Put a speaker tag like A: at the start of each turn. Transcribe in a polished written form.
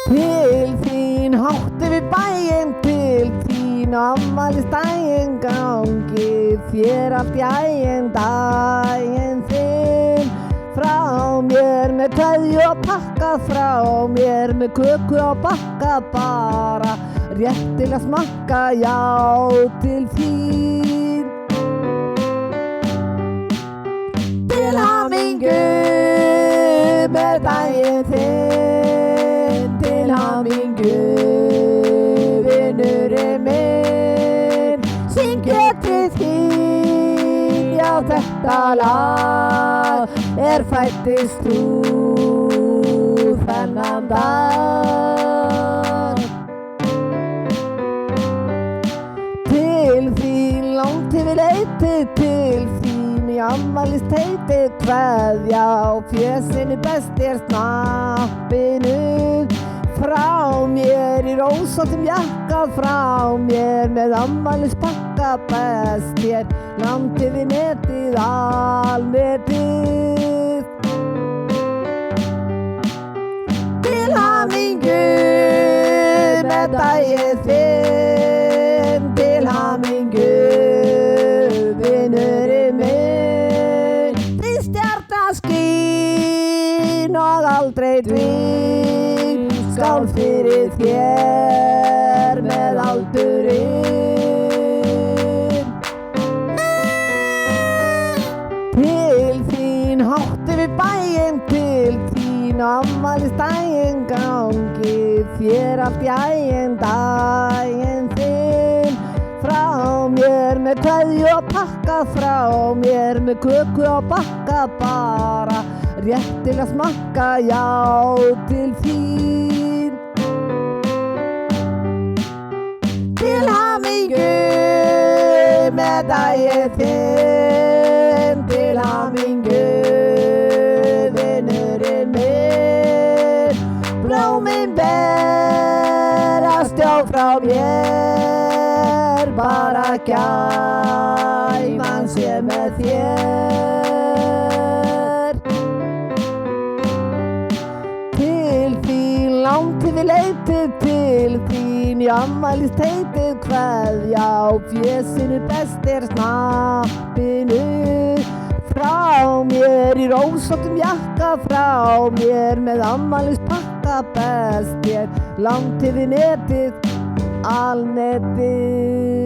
A: Til þín hátti við bæinn, til þín afmælisdaginn, gangi þér allt í æginn, daginn þinn. Frá mér með kveðju og pakka, frá mér með köku og bakka, bara rétt til að smakka, já til þín. Til hamingju með daginn þinn, til hamingju vinurinn minn, syngja til þín, já þetta lag fæddist þú þennan dag. Til þín langt hefur leitið, til þín í afmælisheiti, kveðja á fésinu best snappinu. Frá mér í rósóttum jakka, frá mér með afmælispakka, best landið við netið, alnetið. Til hamingju með daginn þinn, til hamingju vinurinn minn. Þín stjarna skín og aldrei dvín, skál fyrir þér með aldurinn. Til þín hátti við bæinn, til þín afmælisdaginn, gangi þér allt í æginn, daginn þinn. Frá mér með kveðju og pakka, frá mér með köku og bakka, bara rétt til að smakka, já til þín. Til hamingju með daginn þinn, til hamingju vinurinn minn. Blómin berast já frá mér, bara gæfan sé með þér. Til þín langt hefur leitið, til þín í afmælisheiti, kveðja á fésinu best snappinu. Frá mér í rósóttum jakka, frá mér með afmælispakka, best langt hefur netið, alnetið.